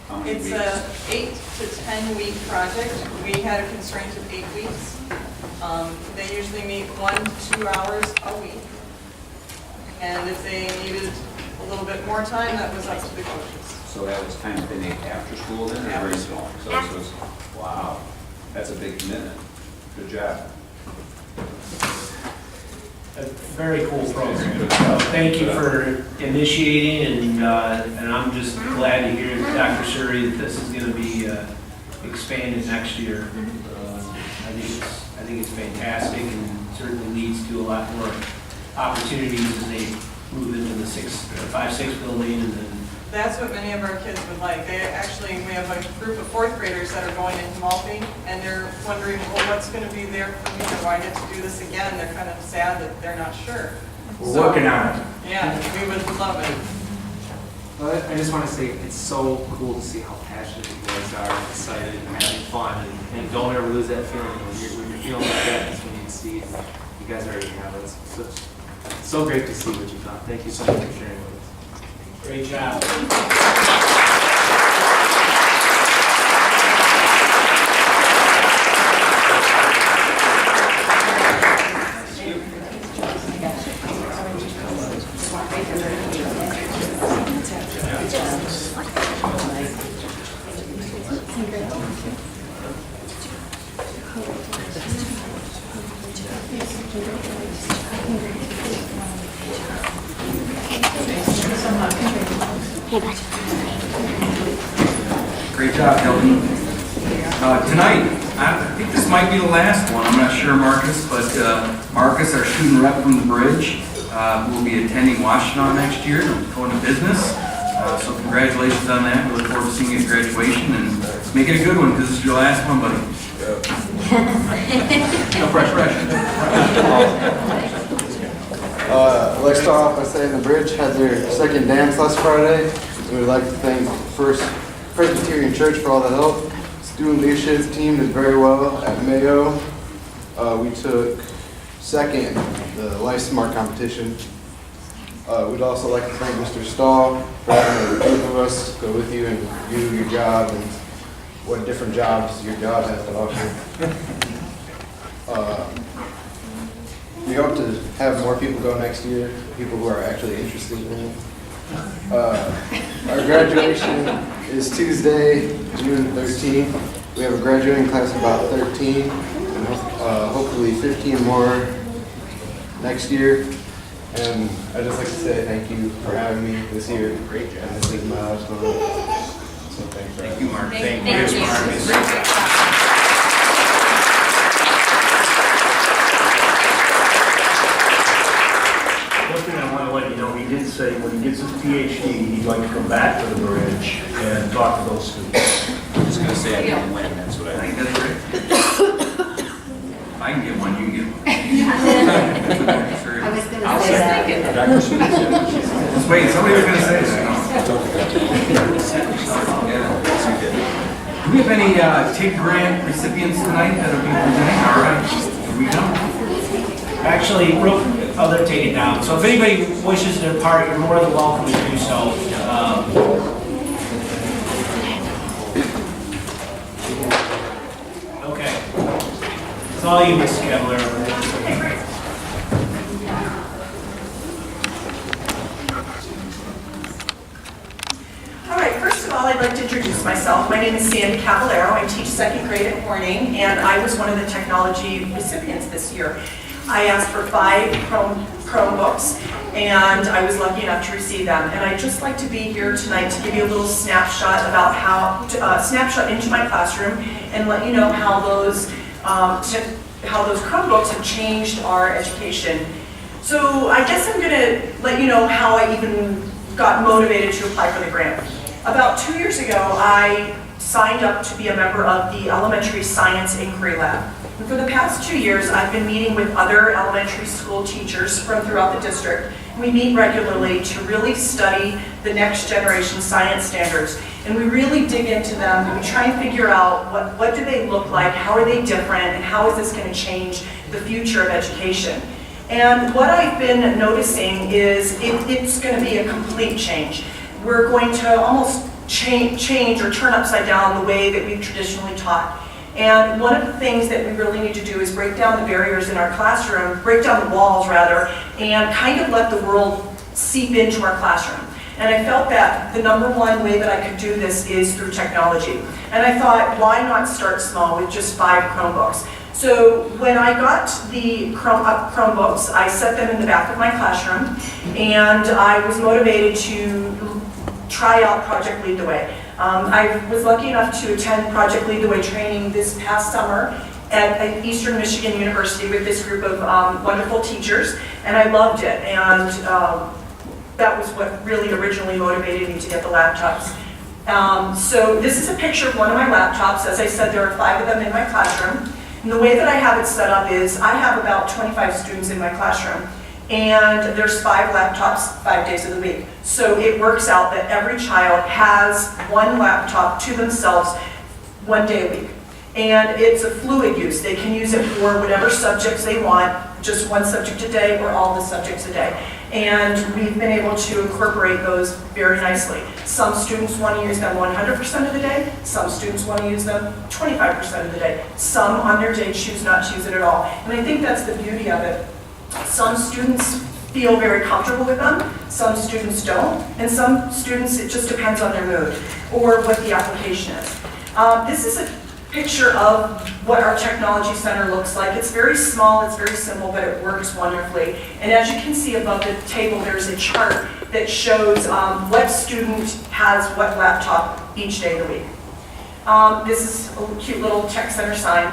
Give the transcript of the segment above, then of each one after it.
It's a 8 to 10 week project. We had a constraint of 8 weeks. They usually meet 1 to 2 hours a week. And if they needed a little bit more time, that was up to the coaches. So that was kind of in after school then, or very small? So this was, wow, that's a big commitment. Good job. A very cool program. So thank you for initiating, and I'm just glad to hear, Dr. Suri, that this is going to be expanded next year. I think it's fantastic and certainly leads to a lot more opportunities as they move into the 5-6 building and then. That's what many of our kids would like. We have a group of 4th graders that are going into Malfi, and they're wondering, well, what's going to be there for me? Do I get to do this again? They're kind of sad that they're not sure. We're working on it. Yeah, we would love it. Well, I just want to say it's so cool to see how passionate you guys are, excited and having fun, and don't ever lose that feeling. When you're feeling like that, that's when you see you guys are already have it. It's so great to see what you've done. Thank you so much for sharing with us. Great job. Great job, Hilton. Tonight, I think this might be the last one. I'm not sure, Marcus, but Marcus, our student rep from the Bridge, will be attending Washington next year, going to business. So congratulations on that. We look forward to seeing you at graduation and make it a good one because this is your last one, buddy. No pressure. I'd like to start off by saying the Bridge had their second dance last Friday. We would like to thank First Presbyterian Church for all the help. Student leadership team did very well at Mayo. We took second in the Life Smart competition. We'd also like to thank Mr. Stahl for having the group of us go with you and do your job and what different jobs your job has to offer. We hope to have more people go next year, people who are actually interested in it. Our graduation is Tuesday, June 13th. We have a graduating class of about 13, and hopefully 15 more next year. And I'd just like to say thank you for having me this year. Great job. And this is my last one. So thanks for Thank you, Mark. Thank you. One thing I want to let you know, he did say when he gets his PhD, he'd like to come back to the Bridge and talk to those students. I'm just going to say I didn't win, that's what I I think think. that's great. If I can get one, you can get one. Sure. I was going to I'll say second that. Dr. Suri said what she said. Let's wait, somebody was going to say that. Do we have any TIG grant recipients tonight that will be presenting? All right, here we go. Actually, they're taken down. So if anybody wishes to depart, you're more than welcome to do so. Okay. It's all you, Mr. Cavallero. All right, first of all, I'd like to introduce myself. My name is Sandy Cavallero. I teach 2nd grade at Corning, and I was one of the technology recipients this year. I asked for 5 Chromebooks, and I was lucky enough to receive them. And I'd just like to be here tonight to give you a little snapshot about snapshot into my classroom and let you know how those Chromebooks have changed our education. So I guess I'm going to let you know how I even got motivated to apply for the grant. About 2 years ago, I signed up to be a member of the Elementary Science Inquiry Lab. And for the past 2 years, I've been meeting with other elementary school teachers from throughout the district. We meet regularly to really study the next generation science standards. And we really dig into them and we try and figure out what do they look like, how are they different, and how is this going to change the future of education. And what I've been noticing is it's going to be a complete change. We're going to almost change or turn upside down the way that we've traditionally taught. And one of the things that we really need to do is break down the barriers in our classroom, break down the walls rather, and kind of let the world seep into our classroom. And I felt that the number one way that I could do this is through technology. And I thought, why not start small with just 5 Chromebooks? So when I got the Chromebooks, I set them in the back of my classroom, and I was motivated to try out Project Lead the Way. I was lucky enough to attend Project Lead the Way training this past summer at Eastern Michigan University with this group of wonderful teachers, and I loved it. And that was what really originally motivated me to get the laptops. So this is a picture of one of my laptops. As I said, there are 5 of them in my classroom. And the way that I have it set up is I have about 25 students in my classroom, and there's 5 laptops 5 days of the week. So it works out that every child has 1 laptop to themselves 1 day a week. And it's a fluid use. They can use it for whatever subjects they want, just 1 subject a day or all the subjects a day. And we've been able to incorporate those very nicely. Some students want to use them 100% of the day. Some students want to use them 25% of the day. Some on their day choose not to use it at all. And I think that's the beauty of it. Some students feel very comfortable with them, some students don't, and some students, it just depends on their mood or what the application is. This is a picture of what our technology center looks like. It's very small, it's very simple, but it works wonderfully. And as you can see above the table, there's a chart that shows what student has what laptop each day of the week. This is a cute little tech center sign.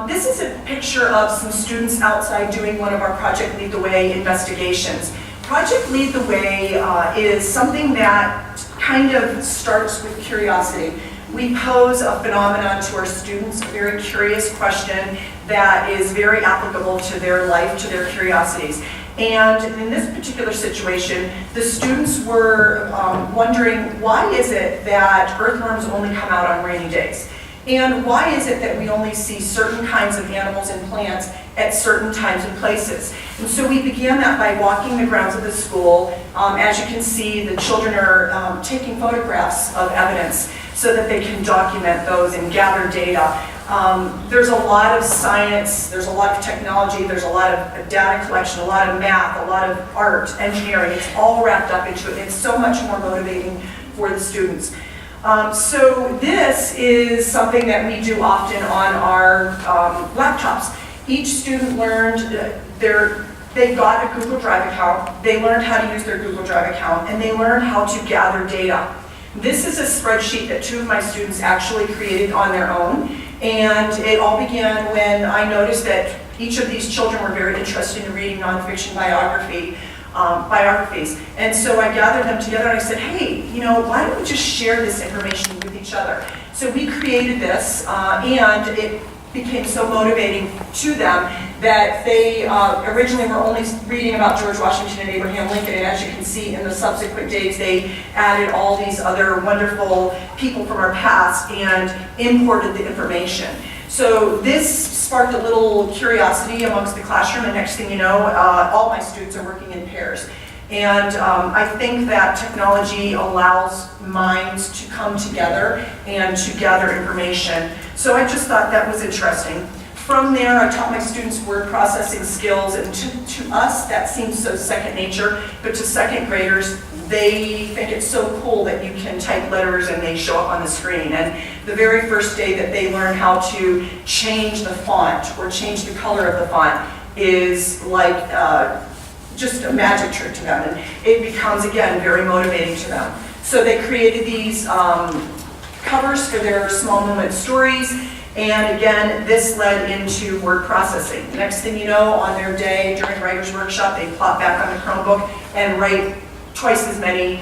This is a picture of some students outside doing one of our Project Lead the Way investigations. Project Lead the Way is something that kind of starts with curiosity. We pose a phenomenon to our students, a very curious question that is very applicable to their life, to their curiosities. And in this particular situation, the students were wondering, why is it that earthworms only come out on rainy days? And why is it that we only see certain kinds of animals and plants at certain times and places? And so we began that by walking the grounds of the school. As you can see, the children are taking photographs of evidence so that they can document those and gather data. There's a lot of science, there's a lot of technology, there's a lot of data collection, a lot of math, a lot of art, engineering. It's all wrapped up into it. It's so much more motivating for the students. So this is something that we do often on our laptops. Each student learned, they got a Google Drive account, they learned how to use their Google Drive account, and they learned how to gather data. This is a spreadsheet that 2 of my students actually created on their own, and it all began when I noticed that each of these children were very interested in reading nonfiction biographies. And so I gathered them together and I said, hey, why don't we just share this information with each other? So we created this, and it became so motivating to them that they originally were only reading about George Washington and Abraham Lincoln, and as you can see in the subsequent days, they added all these other wonderful people from our past and imported the information. So this sparked a little curiosity amongst the classroom, and next thing you know, all my students are working in pairs. And I think that technology allows minds to come together and to gather information. So I just thought that was interesting. From there, I taught my students word processing skills, and to us, that seems so second nature, but to second graders, they think it's so cool that you can type letters and they show up on the screen. And the very first day that they learn how to change the font or change the color of the font is like just a magic trick to them. And it becomes, again, very motivating to them. So they created these covers for their small moment stories. And again, this led into word processing. The next thing you know, on their day during writer's workshop, they plop back on the Chromebook and write twice as many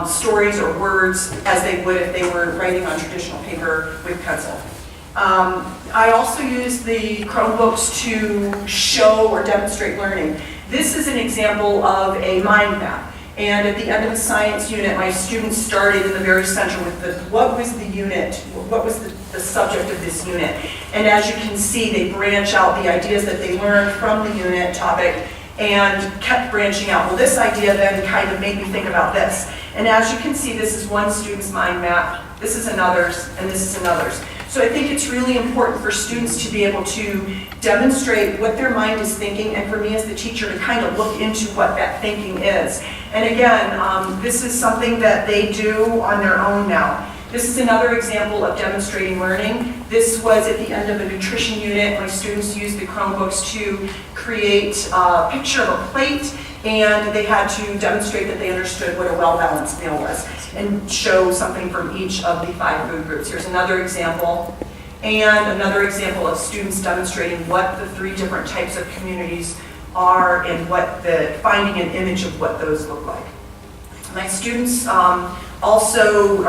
stories or words as they would if they were writing on traditional paper with pencil. I also use the Chromebooks to show or demonstrate learning. This is an example of a mind map. And at the end of the science unit, my students started in the very center with what was the unit, what was the subject of this unit. And as you can see, they branch out the ideas that they learned from the unit topic and kept branching out. Well, this idea then kind of made me think about this. And as you can see, this is one student's mind map, this is another's, and this is another's. So I think it's really important for students to be able to demonstrate what their mind is thinking, and for me as the teacher to kind of look into what that thinking is. And again, this is something that they do on their own now. This is another example of demonstrating learning. This was at the end of a nutrition unit. My students used the Chromebooks to create a picture of a plate, and they had to demonstrate that they understood what a well-balanced meal was and show something from each of the 5 food groups. Here's another example, and another example of students demonstrating what the 3 different types of communities are and what finding an image of what those look like. My students also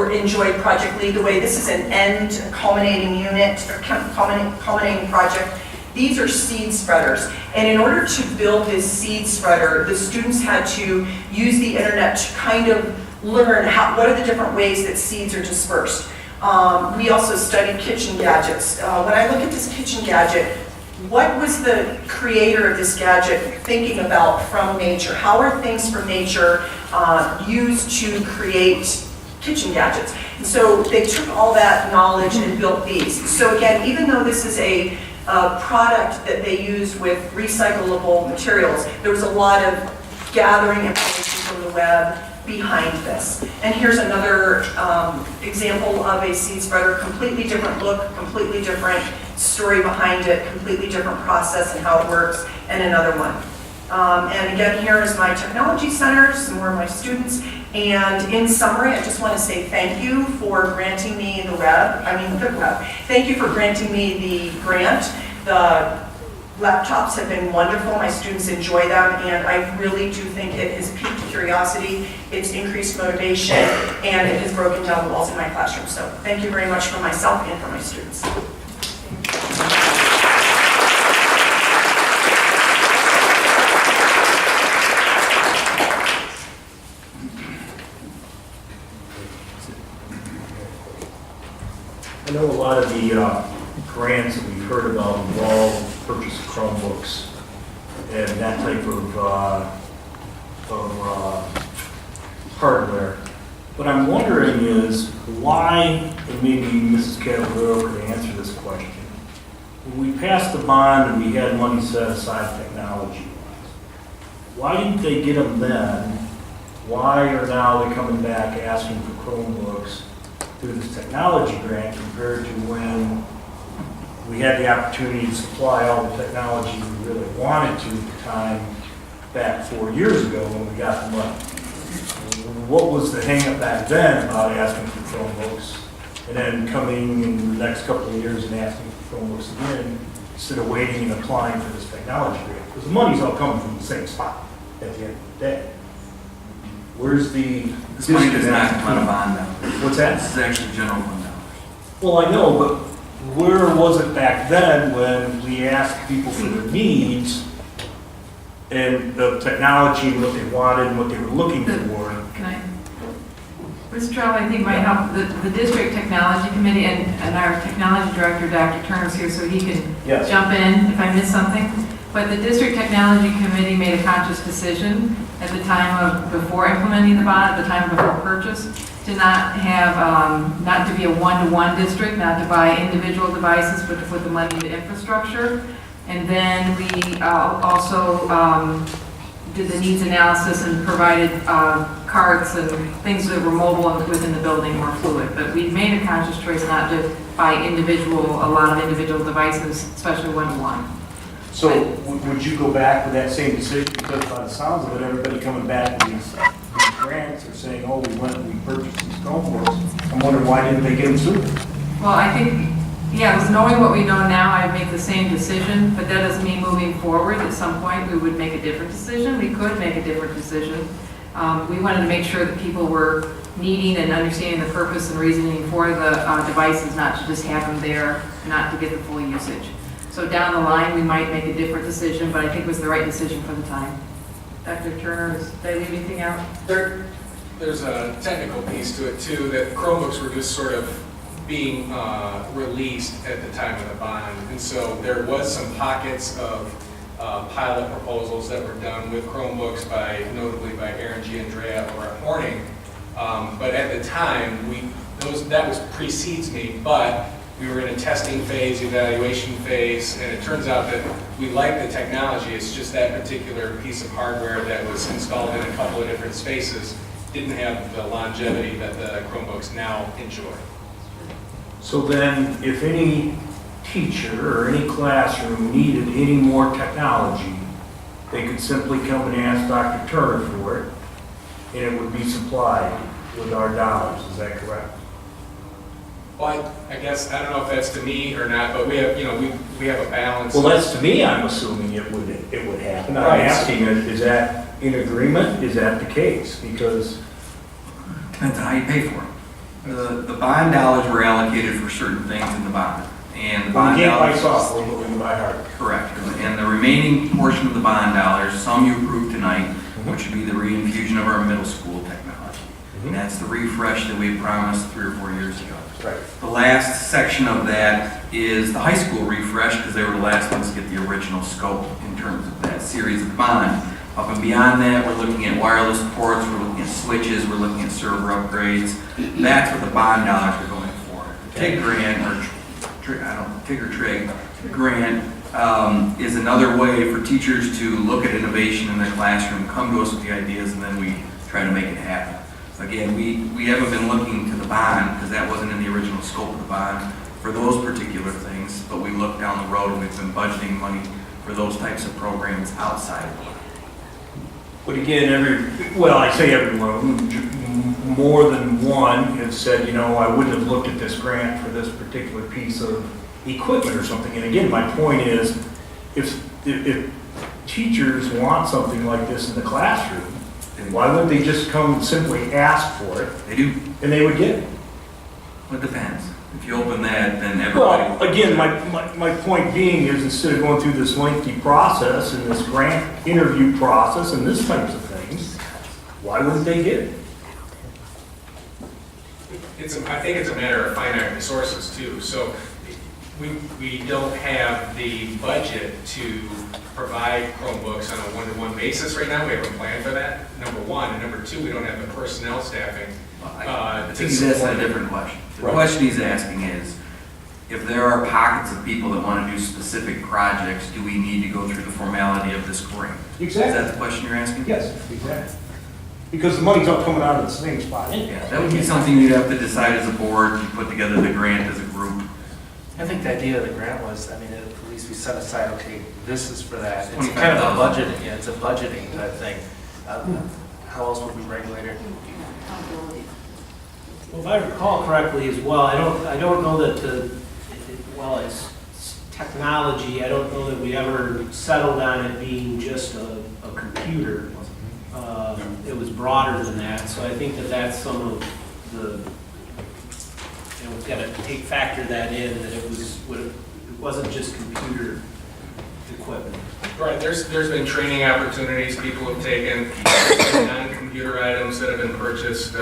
enjoyed Project Lead the Way. This is an end culminating unit, or culminating project. These are seed spreaders. And in order to build this seed spreader, the students had to use the internet to kind of learn what are the different ways that seeds are dispersed. We also studied kitchen gadgets. When I look at this kitchen gadget, what was the creator of this gadget thinking about from nature? How are things from nature used to create kitchen gadgets? And so they took all that knowledge and built these. So again, even though this is a product that they use with recyclable materials, there was a lot of gathering information from the web behind this. And here's another example of a seed spreader, completely different look, completely different story behind it, completely different process and how it works, and another one. And again, here is my technology center, some more of my students. And in summary, I just want to say thank you for granting me the web. Thank you for granting me the grant. The laptops have been wonderful. My students enjoy them, and I really do think it has piqued curiosity, it's increased motivation, and it has broken down the walls in my classroom. So thank you very much for myself and for my students. I know a lot of the grants that we've heard about involve purchase of Chromebooks and that type of hardware. What I'm wondering is why, and maybe Mrs. Cavallaro could answer this question, when we passed the bond and we had money set aside technology-wise, why didn't they get them then? Why are now they coming back asking for Chromebooks through this technology grant compared to when we had the opportunity to supply all the technology we really wanted to at the time back 4 years ago when we got the money? What was the hang up back then about asking for Chromebooks and then coming in the next couple of years and asking for Chromebooks again instead of waiting and applying for this technology grant? Because the money's all coming from the same spot at the end of the day. Where's the... This money does not come out of bond now. What's that? This is actually general fund now. Well, I know, but where was it back then when we asked people for their needs and the technology and what they wanted and what they were looking for? Can I? Mr. Trell, I think might help. The district technology committee and our technology director, Dr. Turner's here, so he can Yes. jump in if I miss something. But the district technology committee made a conscious decision at the time of, before implementing the bond, at the time before purchase, to not have, not to be a one-to-one district, not to buy individual devices, but to put the money into infrastructure. And then we also did the needs analysis and provided carts and things that were mobile and within the building more fluid. But we made a conscious choice not to buy a lot of individual devices, especially one-to-one. So would you go back with that same decision? Because by the sounds of it, everybody coming back with these grants are saying, oh, we went and we purchased these Chromebooks. I'm wondering why didn't they get them sooner? Well, I think, yeah, knowing what we know now, I'd make the same decision, but that doesn't mean moving forward, at some point, we would make a different decision. We could make a different decision. We wanted to make sure that people were needing and understanding the purpose and reasoning for the devices, not to just have them there, not to get the full usage. So down the line, we might make a different decision, but I think it was the right decision for the time. Dr. Turner, did I leave anything out? There's a technical piece to it too, that Chromebooks were just sort of being released at the time of the bond. And so there was some pockets of pilot proposals that were done with Chromebooks notably by Aaron Giandrea or at Horning. But at the time, that was precedes me, but we were in a testing phase, evaluation phase, and it turns out that we like the technology. It's just that particular piece of hardware that was installed in a couple of different spaces didn't have the longevity that the Chromebooks now enjoy. So then, if any teacher or any classroom needed any more technology, they could simply come and ask Dr. Turner for it, and it would be supplied with our dollars. Is that correct? Well, I guess, I don't know if that's to me or not, but we have, we have a balance. Well, that's to me, I'm assuming it would happen. I'm Right. asking, is that in agreement? Is that the case? Because Depends on how you pay for it. The bond dollars were allocated for certain things in the bond. And the we bond can't buy dollars. software, but we can buy hardware. Correct. And the remaining portion of the bond dollars, some you approved tonight, which would be the re-infusion of our middle school technology. And that's the refresh that we promised 3 or 4 years ago. Right. The last section of that is the high school refresh, because they were the last ones to get the original scope in terms of that series of bond. Up and beyond that, we're looking at wireless ports, we're looking at switches, we're looking at server upgrades. That's what the bond dollars are going for. The TIG grant, TIG or TRIG grant is another way for teachers to look at innovation in their classroom, come to us with the ideas, and then we try to make it happen. Again, we haven't been looking to the bond, because that wasn't in the original scope of the bond for those particular things, but we looked down the road and we've been budgeting money for those types of programs outside of the bond. But again, I say everyone, more than one has said, I wouldn't have looked at this grant for this particular piece of equipment or something. And again, my point is, if teachers want something like this in the classroom, why wouldn't they just come and simply ask for it? They do. And they would get it? Well, it depends. If you open that, then everybody. Well, again, my point being is, instead of going through this lengthy process and this grant interview process and this types of things, why wouldn't they get it? I think it's a matter of finite resources too. So we don't have the budget to provide Chromebooks on a one-to-one basis right now. We have a plan for that, number one. And number two, we don't have the personnel staffing. I think he's asking a different question. The question he's asking is, if there are pockets of people that want to do specific projects, do we need to go through the formality of this grant? Exactly. Is that the question you're asking? Yes, exactly. Because the money's not coming out of the same spot. Yeah, that would be something you'd have to decide as a board, to put together the grant as a group. I think the idea of the grant was, at least we set aside, okay, this is for that. It's $25,000. kind of a budgeting, it's a budgeting type thing. How else would we regulate it? Well, if I recall correctly as well, I don't know that it's technology, I don't know that we ever settled on it being just a computer. It was broader than that, so I think that's some of the, we've got to factor that in, that it wasn't just computer equipment. Right, there's been training opportunities people have taken, non-computer items that have been purchased,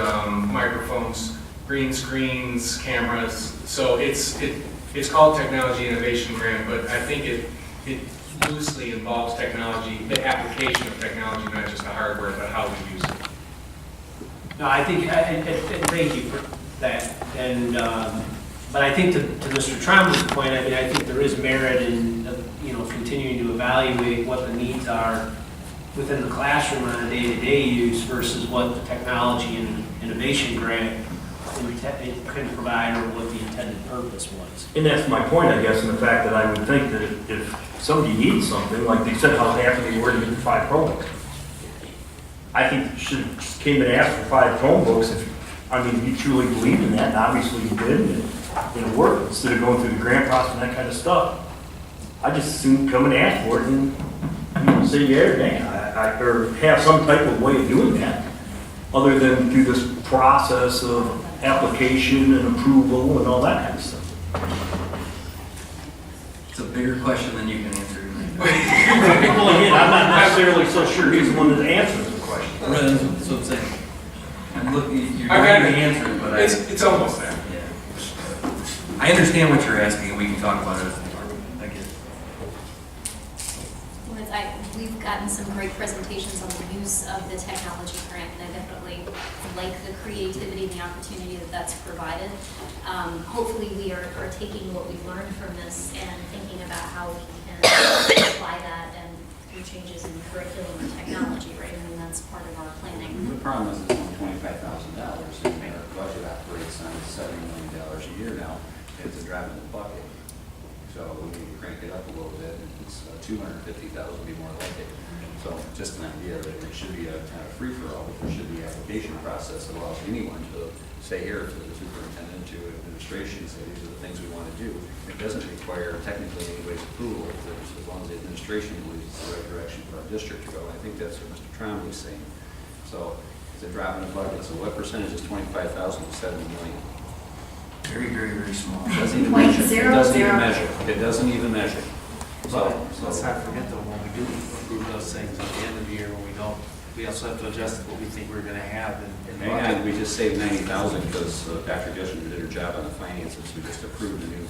microphones, green screens, cameras. So it's called Technology Innovation Grant, but I think it loosely involves technology, the application of technology, not just the hardware, but how we use it. No, I think, and thank you for that, and, but I think to Mr. Trombley's point, I think there is merit in, continuing to evaluate what the needs are within the classroom on a day-to-day use versus what the technology and innovation grant can provide or what the intended purpose was. And that's my point, I guess, in the fact that I would think that if somebody needs something, like they said how happy they were to get 5 Chromebooks. I think you should have came and asked for 5 Chromebooks if you truly believed in that, and obviously you did, and it worked, instead of going through the grant process and that kind of stuff. I just assume come and ask for it and say yeah or nay, or have some type of way of doing that, other than through this process of application and approval and all that kind of stuff. It's a bigger question than you can answer. Well, again, I'm not necessarily so sure he's the one that answers the question. Right, that's what I'm saying. I'm looking, you're I going got to it. answer, but It's almost there. Yeah. I understand what you're asking, and we can talk about it as a department. I get it. Liz, we've gotten some great presentations on the use of the technology grant, and I definitely like the creativity and the opportunity that that's provided. Hopefully we are taking what we've learned from this and thinking about how we can apply that and through changes in curriculum and technology, right? I mean, that's part of our planning. The problem is it's only $25,000, and our budget operates on $70 million a year now. It's a drop in the bucket. So we need to crank it up a little bit, and it's $250,000 would be more like it. So just an idea that it should be a kind of free-for-all, but there should be an application process that allows anyone to say here to the superintendent, to administration, say these are the things we want to do. It doesn't require technically anybody's approval, as long as the administration believes it's the right direction for our district to go. I think that's what Mr. Trombley is saying. So it's a drop in the bucket. So what percentage is 25,000 of 70 million? Very, very, very small. It doesn't even measure. It doesn't even measure. It doesn't even measure. But let's not forget though, when we do approve those things at the end of the year, when we don't, we also have to adjust what we think we're gonna have in And we just saved 90,000 because Dr. Gishman did her job on the finances. We just approved a new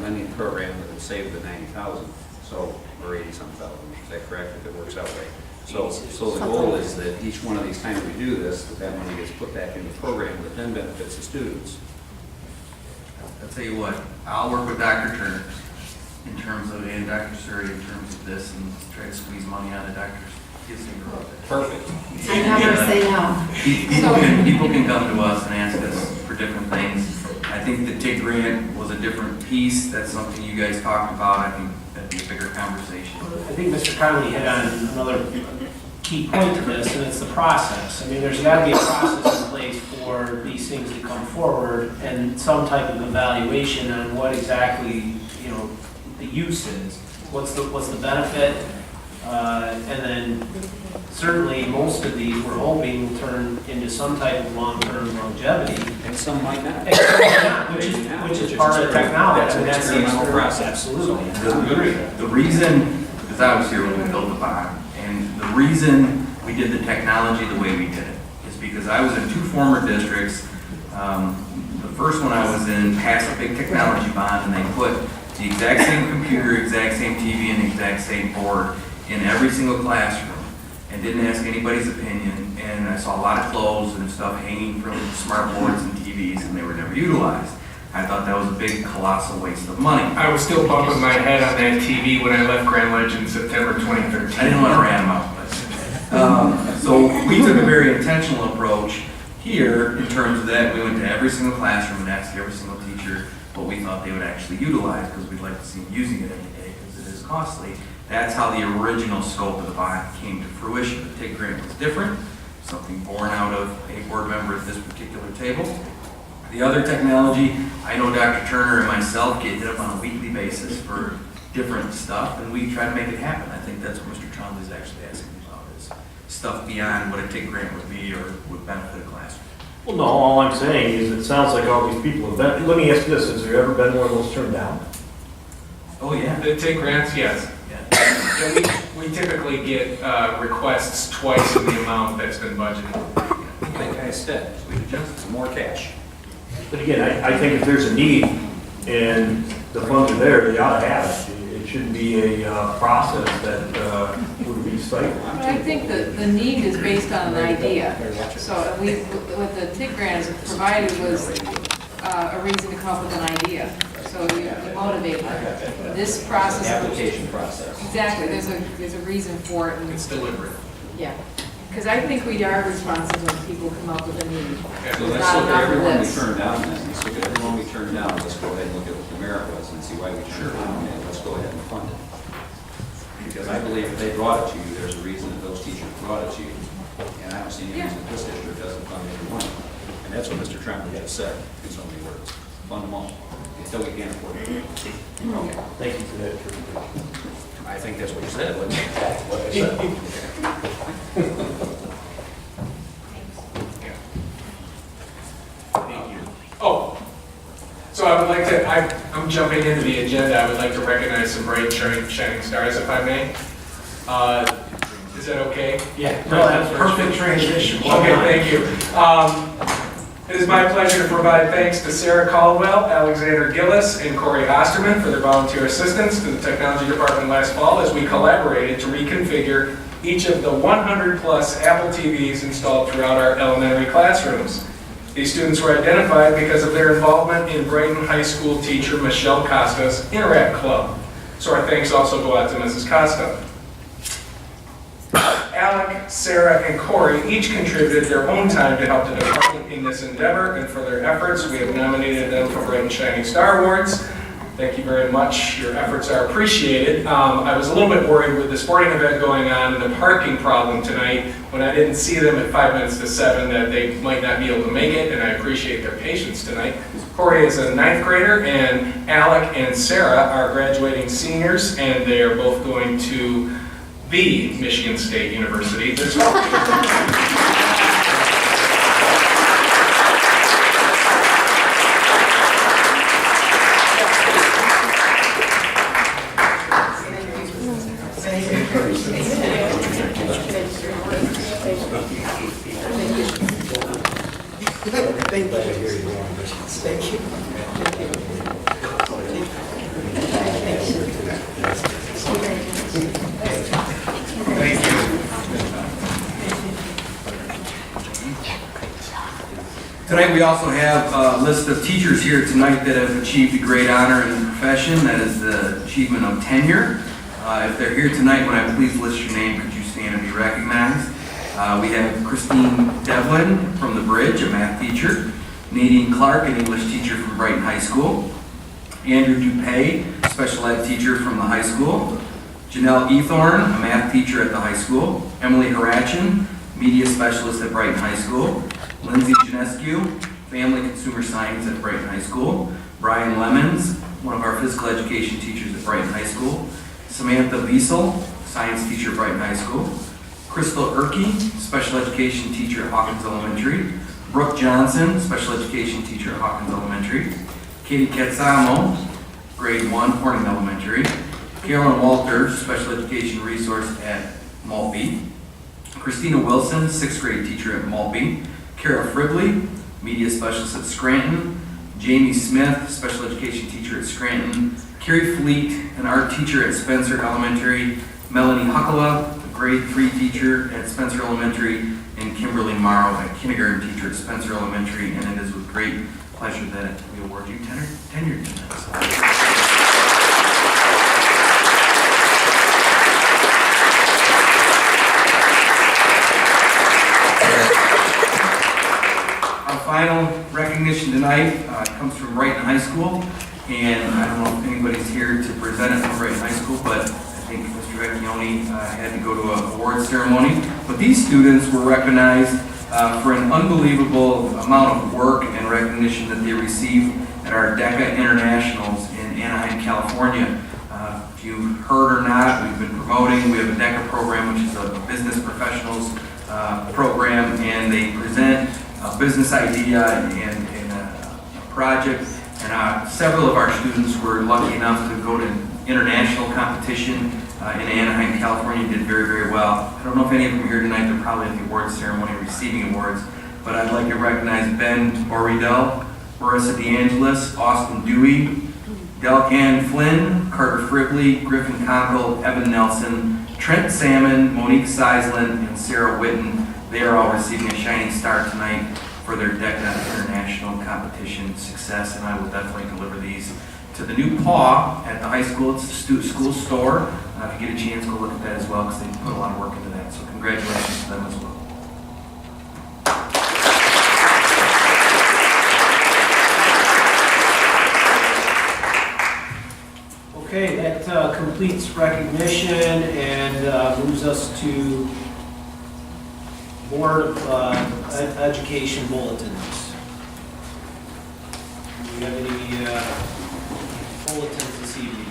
lending program that will save the 90,000. So, or 80-some thousand. Is that correct? If it works out right. So the goal is that each one of these times we do this, that money gets put back in the program that then benefits the students. I'll tell you what, I'll work with Dr. Turner in terms of, and Dr. Surrey in terms of this, and try to squeeze money out of Dr. Gissinger. Perfect. I never say no. People can come to us and ask us for different things. I think the TIG grant was a different piece. That's something you guys talked about. I think that'd be a bigger conversation. I think Mr. Conley hit on another key point to this, and it's the process. I mean, there's got to be a process in place for these things to come forward and some type of evaluation on what exactly, the use is. What's the benefit? And then certainly most of these we're hoping will turn into some type of long-term longevity. And some might not. And some might not, which is part of technology. That's an experimental process. Absolutely. The reason, because I was here when we built the bond, and the reason we did the technology the way we did it is because I was in 2 former districts. The first one I was in passed a big technology bond, and they put the exact same computer, exact same TV, and the exact same board in every single classroom, and didn't ask anybody's opinion. And I saw a lot of clothes and stuff hanging from smart boards and TVs, and they were never utilized. I thought that was a big, colossal waste of money. I was still bumping my head on that TV when I left Grand Ledge in September 2013. I didn't want to ram them out, but so we took a very intentional approach here in terms of that. We went to every single classroom and asked every single teacher what we thought they would actually utilize, because we'd like to see them using it every day, because it is costly. That's how the original scope of the bond came to fruition. The TIG grant was different, something born out of a board member at this particular table. The other technology, I know Dr. Turner and myself get hit up on a weekly basis for different stuff, and we try to make it happen. I think that's what Mr. Trombley is actually asking about, is stuff beyond what a TIG grant would be or would benefit a classroom. Well, no, all I'm saying is it sounds like all these people have been, let me ask you this, has there ever been one of those turned down? Oh, yeah. The TIG grants, yes. Yeah. And we typically get requests twice in the amount that's been budgeted. Like I said, we just more cash. But again, I think if there's a need and the funds are there, they ought to have it. It shouldn't be a process that would be stifled. But I think that the need is based on an idea. So what the TIG grant provided was a reason to come up with an idea. So you motivate them. This process. Application process. Exactly, there's a reason for it. It's deliberate. Yeah, because I think we are responsive when people come up with a need. So let's look at everyone we turned down then. Let's look at everyone we turned down. Let's go ahead and look at what the merit was and see why we turned it down, and let's go ahead and fund it. Because I believe if they brought it to you, there's a reason that those teachers brought it to you. And I don't see any reason that this district doesn't fund every one. And that's what Mr. Trombley just said in so many words. Fund them all. Until we can't afford it. Okay. Thank you for that. I think that's what you said, wasn't it? That's what I said. Thank you. Oh, so I would like to, I'm jumping into the agenda. I would like to recognize some bright shining stars, if I may. Is that okay? Yeah, no, that's perfect transition. Okay, thank you. It is my pleasure to provide thanks to Sarah Caldwell, Alexander Gillis, and Corey Osterman for their volunteer assistance to the Technology Department last fall as we collaborated to reconfigure each of the 100-plus Apple TVs installed throughout our elementary classrooms. These students were identified because of their involvement in Brighton High School teacher Michelle Costa's Interact Club. So our thanks also go out to Mrs. Costa. Alec, Sarah, and Corey each contributed their own time to help the department in this endeavor, and for their efforts, we have nominated them for Brighton Shining Star Awards. Thank you very much. Your efforts are appreciated. I was a little bit worried with the sporting event going on and the parking problem tonight when I didn't see them at 5 minutes to 7 that they might not be able to make it, and I appreciate their patience tonight. Corey is a 9th grader, and Alec and Sarah are graduating seniors, and they are both going to the Michigan State University this fall. Tonight we also have a list of teachers here tonight that have achieved a great honor in the profession. That is the achievement of tenure. If they're here tonight, when I please list your name, could you stand and be recognized? We have Christine Devlin from the Bridge, a math teacher. Nadine Clark, an English teacher from Brighton High School. Andrew Dupay, special ed teacher from the high school. Janelle Ethorn, a math teacher at the high school. Emily Harachin, media specialist at Brighton High School. Lindsay Janescu, family consumer science at Brighton High School. Brian Lemons, one of our physical education teachers at Brighton High School. Samantha Wiesel, science teacher at Brighton High School. Crystal Erkey, special education teacher at Hawkins Elementary. Brooke Johnson, special education teacher at Hawkins Elementary. Katie Quetzamo, grade 1, Horning Elementary. Carolyn Walter, special education resource at Maltby. Christina Wilson, 6th grade teacher at Maltby. Kara Fribley, media specialist at Scranton. Jamie Smith, special education teacher at Scranton. Carrie Fleet, an art teacher at Spencer Elementary. Melanie Huckala, a grade 3 teacher at Spencer Elementary. And Kimberly Morrow, a kindergarten teacher at Spencer Elementary. And it is with great pleasure that we award you tenure tonight. Final recognition tonight comes from Brighton High School, and I don't know if anybody's here to present it from Brighton High School, but I think Mr. Vecchione had to go to an awards ceremony. But these students were recognized for an unbelievable amount of work and recognition that they received at our DECA Internationals in Anaheim, California. If you heard or not, we've been promoting. We have a DECA program, which is a business professionals program, and they present a business idea and a project, and several of our students were lucky enough to go to international competition in Anaheim, California, did very, very well. I don't know if any of them are here tonight, they're probably at the awards ceremony receiving awards, but I'd like to recognize Ben Boridell, Marissa DeAngelis, Austin Dewey, Delcan Flynn, Carter Fribley, Griffin Conkle, Evan Nelson, Trent Salmon, Monique Seisland, and Sarah Witten. They are all receiving a shining star tonight for their DECA International Competition success, and I will definitely deliver these to the new PAW at the high school. It's the school store. If you get a chance, go look at that as well, because they put a lot of work into that. So congratulations to them as well. Okay, that completes recognition and moves us to Board of Education bulletins. Do we have any bulletins this evening?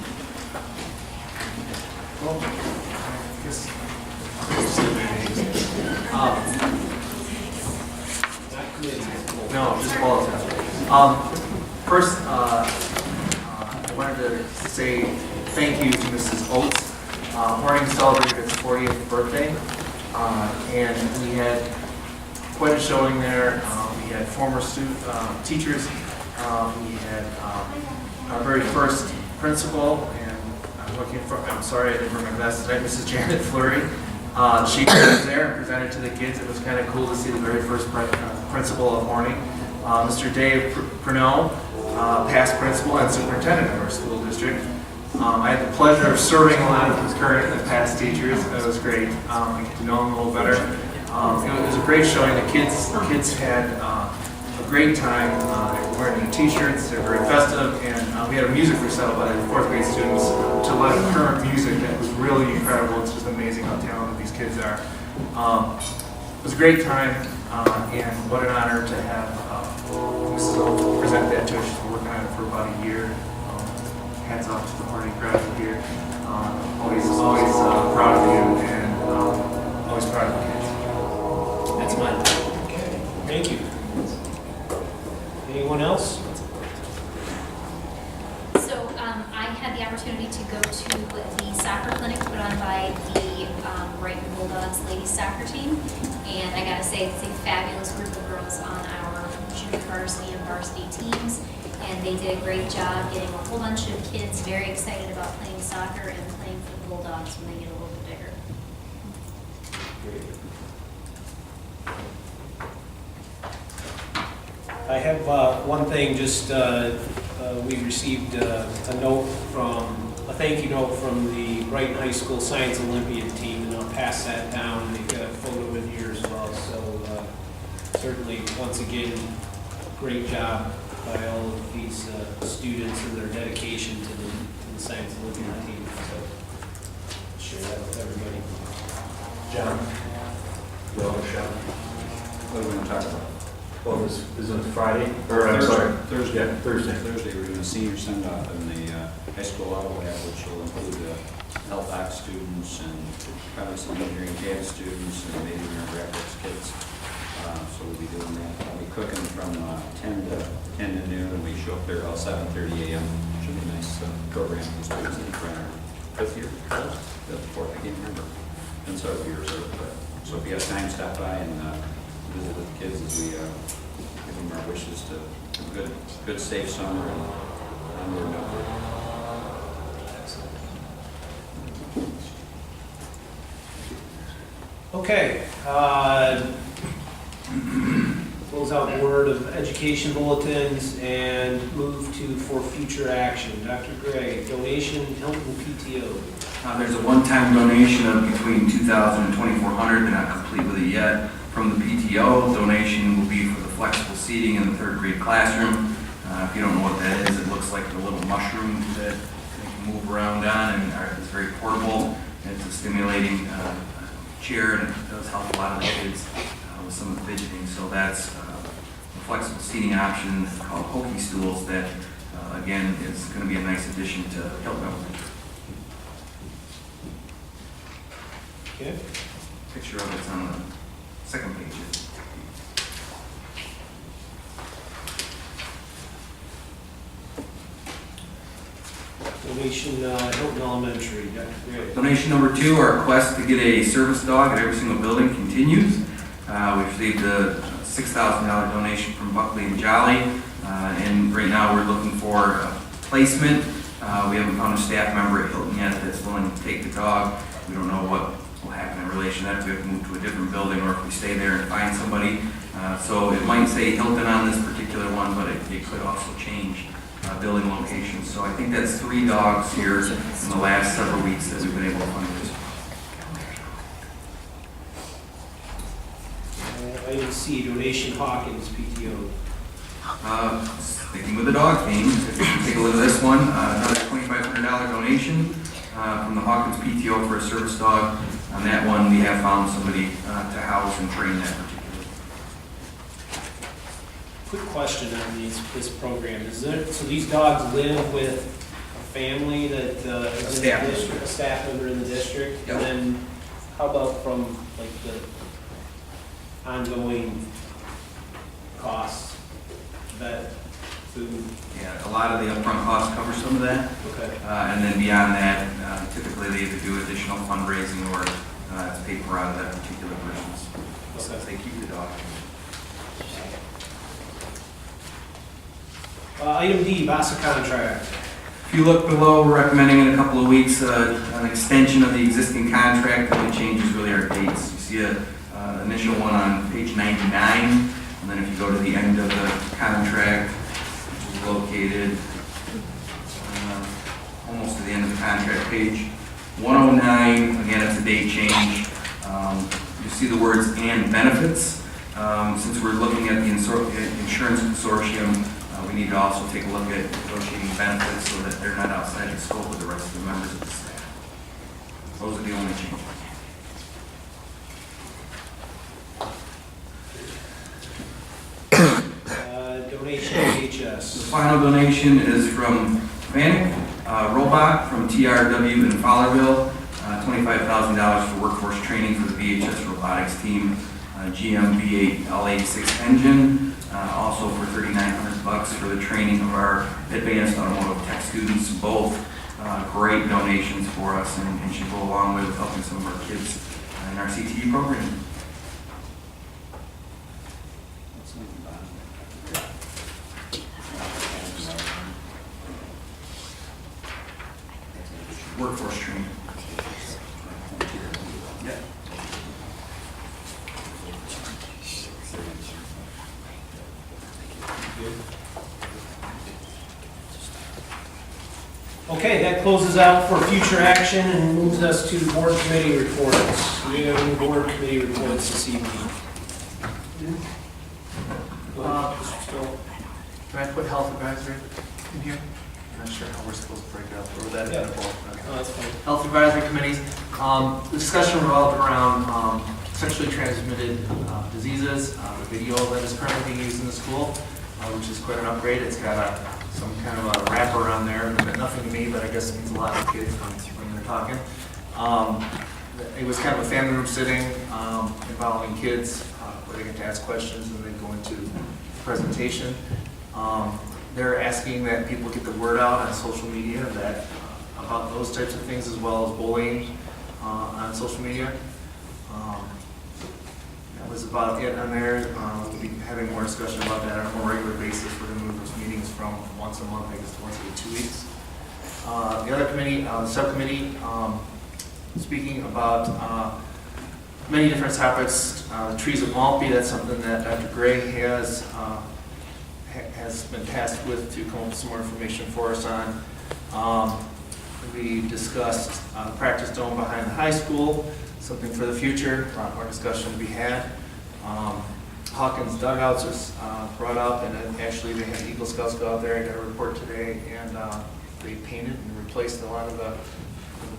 No, just bulletins. First, I wanted to say thank you to Mrs. Oates. Horning celebrated its 40th birthday, and we had quite a showing there. We had former teachers. We had our very first principal, and I'm sorry I didn't bring my glasses tonight, Mrs. Janet Fleury. She was there and presented to the kids. It was kind of cool to see the very first principal of Horning. Mr. Dave Pernell, past principal and superintendent of our school district. I had the pleasure of serving a lot of his current and past teachers. It was great. I get to know them a little better. It was a great showing. The kids had a great time. They were wearing new t-shirts. They were very festive, and we had a music recital by the fourth grade students to a lot of current music that was really incredible. It's just amazing how talented these kids are. It was a great time, and what an honor to have Mrs. O present that to us. She's been working on it for about a year. Hats off to the Horning crowd here. Always proud of you, and always proud of the kids. That's mine. Okay, thank you. Anyone else? So I had the opportunity to go to the soccer clinic put on by the Brighton Bulldogs ladies soccer team, and I gotta say it's a fabulous group of girls on our junior varsity and varsity teams, and they did a great job getting a whole bunch of kids very excited about playing soccer and playing for the Bulldogs when they get a little bit bigger. I have one thing, just we received a thank you note from the Brighton High School Science Olympiad team, and I'll pass that down. They've got a photo in here as well, so certainly, once again, great job by all of these students and their dedication to the Science Olympiad team. So, share that with everybody. John? You all shot? What are we going to talk about? Well, is it Friday? Or, I'm sorry. Thursday. Yeah, Thursday. Thursday, we're doing a senior send-off in the high school auto lab, which will include health ops students and probably some engineering CAD students and maybe even graphics kids. So we'll be doing that. I'll be cooking from 10 to noon, and we show up there about 7:30 a.m. Should be a nice program for the students in front of fifth year, fourth, I can't remember. Been several years, so if you have time, stop by and visit with the kids as we give them our wishes to a good safe summer and onward and upward. Okay. Close out Board of Education bulletins and move for future action. Dr. Gray, donation, Hilton PTO. There's a one-time donation of between $2,000 and $2,400. They're not complete with it yet. From the PTO, donation will be for the flexible seating in the third grade classroom. If you don't know what that is, it looks like a little mushroom that you can move around on, and it's very portable. It's a stimulating chair, and it does help a lot of the kids with some of the fidgeting. So that's a flexible seating option called Hokey Stools that, again, is going to be a nice addition to Hilton. Okay. Picture of it's on the second page. Donation, Hilton Elementary. Dr. Gray. Donation number 2, our quest to get a service dog at every single building continues. We received a $6,000 donation from Buckley and Jolly, and right now we're looking for a placement. We haven't found a staff member at Hilton yet that's willing to take the dog. We don't know what will happen in relation to that, if we have to move to a different building or if we stay there and find somebody. So it might say Hilton on this particular one, but it could also change building locations. So I think that's 3 dogs here in the last several weeks that we've been able to find this. Item C, donation Hawkins PTO. Sticking with the dog theme, if you can take a look at this one, another $2,500 donation from the Hawkins PTO for a service dog. On that one, we have found somebody to house and train that particular. Quick question on this program. So these dogs live with a family that is in the district, a staff member in the district? Yep. And then how about from like the ongoing costs, vet, food? Yeah, a lot of the upfront costs cover some of that. Okay. And then beyond that, typically they either do additional fundraising or it's paid for out of that particular person's. So they keep the dog. Item D, VASA contract. If you look below, we're recommending in a couple of weeks an extension of the existing contract. The only change is really our dates. You see an initial one on page 99, and then if you go to the end of the contract, which is located almost to the end of the contract, page 109, again, it's a date change. You see the words "and benefits." Since we're looking at the insurance consortium, we need to also take a look at negotiating benefits so that they're not outside the scope of the rest of the members of the staff. Those are the only changes. Donation The HS. final donation is from Vanek Robot from TRW in Fowlerville, $25,000 for workforce training for the VHS robotics team, GM V8 L86 engine, also for $3,900 for the training of our advanced automotive tech students. Both great donations for us and should go along with helping some of our kids in our CTE program. Workforce training. Yeah. Okay, that closes out for future action and moves us to board committee reports. Do we have any board committee reports this evening? Go ahead, Mr. Stoll. Can I put health advisory in here? I'm not sure how we're supposed to break it up, or would that be Yeah. okay. Oh, that's fine. Health advisory committees, the discussion revolved around sexually transmitted diseases, the video that is currently being used in the school, which is quite an upgrade. It's got some kind of a wrapper on there, it meant nothing to me, but I guess it means a lot to kids when they're talking. It was kind of a family room sitting involving kids where they get to ask questions and then go into presentation. They're asking that people get the word out on social media that about those types of things, as well as bullying on social media. That was about it on there. We'll be having more discussion about that on a more regular basis. We're going to move those meetings from once a month, I guess, to once every 2 weeks. The other committee, the subcommittee, speaking about many different topics. Trees of Maltby, that's something that Dr. Gray has been tasked with to come up with some more information for us on. We discussed the practice dome behind the high school, something for the future, a lot more discussion to be had. Hawkins dugouts was brought up, and then actually they had Eagle Scouts go out there. I got a report today, and they painted and replaced a lot of the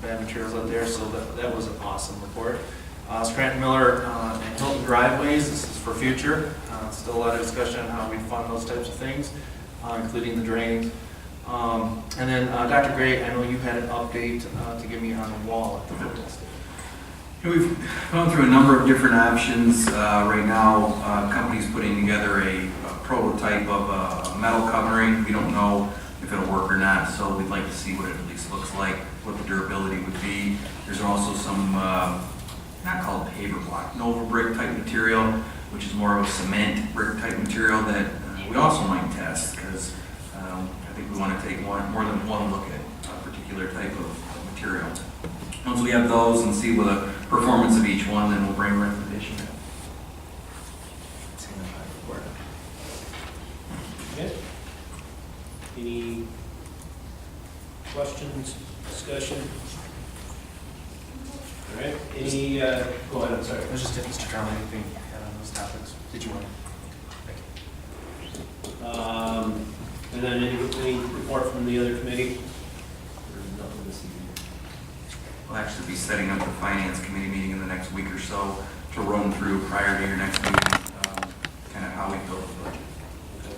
bad materials out there, so that was an awesome report. Scranton Miller and Hilton driveways, this is for future. Still a lot of discussion on how we fund those types of things, including the drains. And then Dr. Gray, I know you had an update to give me on the wall at the football stadium. We've gone through a number of different options. Right now, company's putting together a prototype of a metal covering. We don't know if it'll work or not, so we'd like to see what it at least looks like, what the durability would be. There's also some, not called paver block, Nova brick type material, which is more of a cement brick type material that we also might test, because I think we want to take more than one look at a particular type of material. Once we have those and see what the performance of each one, then we'll bring a recommendation in. Okay. Any questions, discussion? All right, any, go ahead, I'm sorry. I was just Mr. Conley, anything you had on those topics? Did you want to? And then any report from the other committee? Or nothing this evening? We'll actually be setting up the finance committee meeting in the next week or so to run through prior to your next meeting, kind of how we build the budget. Okay.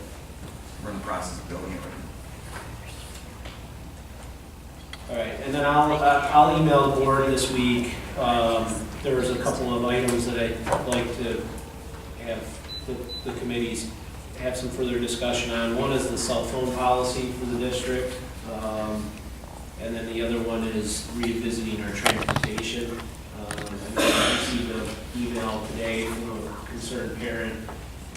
We're in the process of building it. All right, and then I'll email the board this week. There was a couple of items that I'd like to have the committees have some further discussion on. One is the cell phone policy for the district. And then the other one is revisiting our transportation. I received an email today from a concerned parent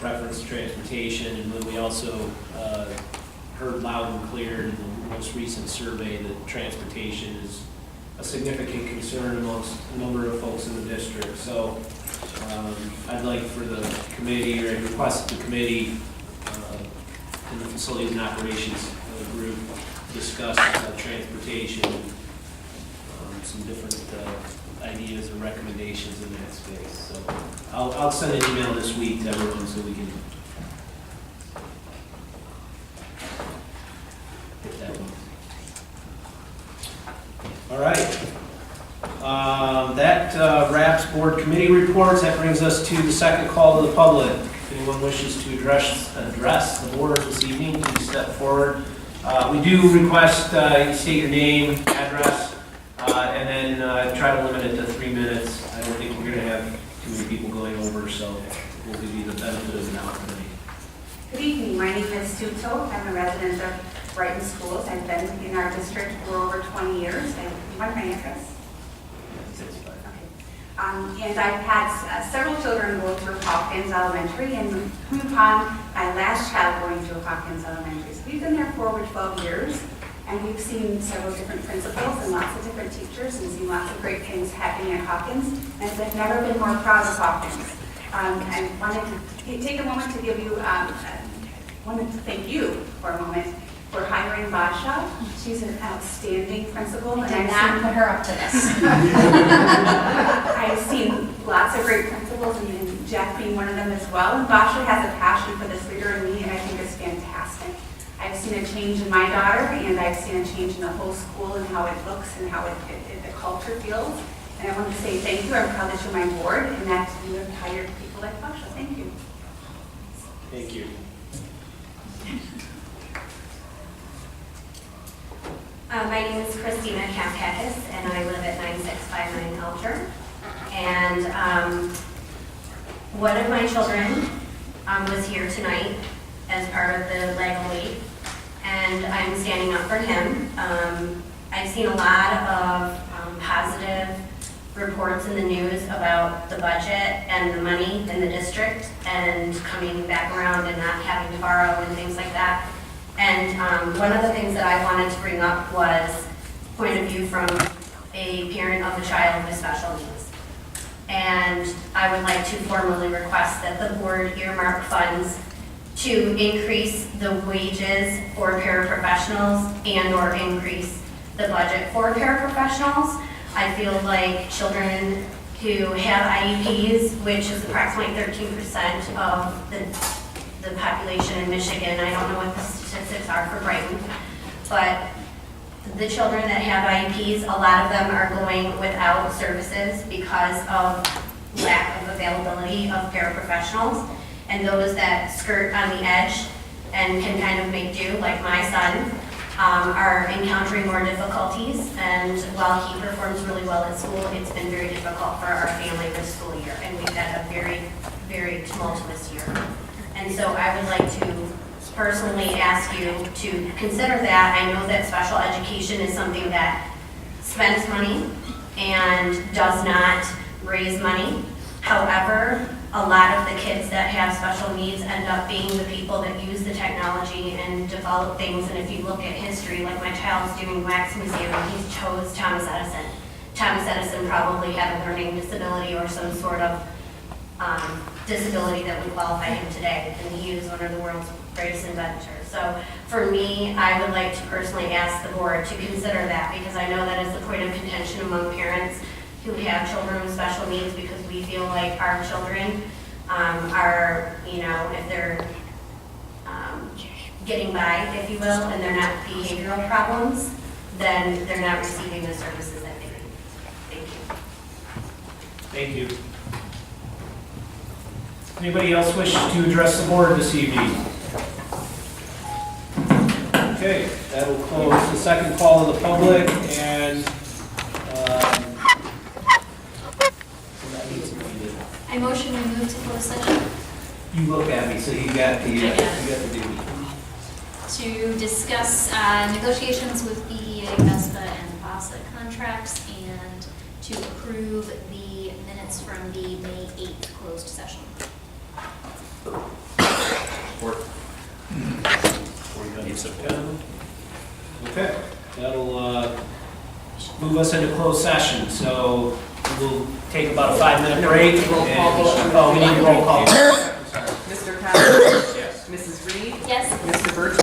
reference to transportation, and then we also heard loud and clear in the most recent survey that transportation is a significant concern amongst a number of folks in the district. So I'd like for the committee, or I'd request the committee in the facilities and operations group discuss transportation, some different ideas and recommendations in that space. So I'll send an email this week to everyone so we can get that one. All right. That wraps board committee reports. That brings us to the second call to the public. If anyone wishes to address the board this evening, please step forward. We do request you state your name, address, and then try to limit it to 3 minutes. I don't think we're going to have too many people going over, so we'll give you the benefit of the opportunity. Good evening, my name is Sue Toth. I'm a resident of Brighton Schools. I've been in our district for over 20 years. You want my address? And I've had several children go through Hawkins Elementary, and coming upon my last child going through Hawkins Elementary. So we've been there for over 12 years, and we've seen several different principals and lots of different teachers, and seen lots of great things happening at Hawkins. And I've never been more proud of Hawkins. I wanted to take a moment to give you, wanted to thank you for a moment for hiring Basha. She's an outstanding principal. We and did I've not seen- put her up to this. I've seen lots of great principals, and Jack being one of them as well. And Basha has a passion for this leader in me, and I think it's fantastic. I've seen a change in my daughter, and I've seen a change in the whole school and how it looks and how the culture feels. And I want to say thank you. I'm proud that you're my board and that you have hired people like Basha. Thank you. Thank you. My name is Christina Kampakis, and I live at 9659 Elcher. And one of my children was here tonight as part of the Lego Week, and I'm standing up for him. I've seen a lot of positive reports in the news about the budget and the money in the district and coming back around and not having to borrow and things like that. And one of the things that I wanted to bring up was point of view from a parent of a child with special needs. And I would like to formally request that the board earmark funds to increase the wages for paraprofessionals and or increase the budget for paraprofessionals. I feel like children who have IEPs, which is approximately 13% of the population in Michigan. I don't know what the statistics are for Brighton, but the children that have IEPs, a lot of them are going without services because of lack of availability of paraprofessionals, and those that skirt on the edge and can kind of make do, like my son, are encountering more difficulties, and while he performs really well at school, it's been very difficult for our family this school year, and we've had a very, very tumultuous year. And so I would like to personally ask you to consider that. I know that special education is something that spends money and does not raise money. However, a lot of the kids that have special needs end up being the people that use the technology and develop things. And if you look at history, like my child's doing wax museum, he chose Thomas Edison. Thomas Edison probably had a learning disability or some sort of disability that would qualify him today, and he was one of the world's greatest inventors. So for me, I would like to personally ask the board to consider that, because I know that is a point of contention among parents who have children with special needs, because we feel like our children are, you know, if they're getting by, if you will, and they're not behavioral problems, then they're not receiving the services that they need. Thank you. Thank you. Anybody else wish to address the board this evening? Okay, that will close the second call of the public, and I motion we move to closed session you look at me, so you got the duty. to discuss negotiations with BEA, VESPA, and VASA contracts, and to approve the minutes from the May 8th closed session. Need September. Okay, that'll move us into closed session, so we'll take about a 5-minute break. Roll call vote. Oh, we need a roll call. Mr. Cox? Yes. Mrs. Reed? Yes? Mr.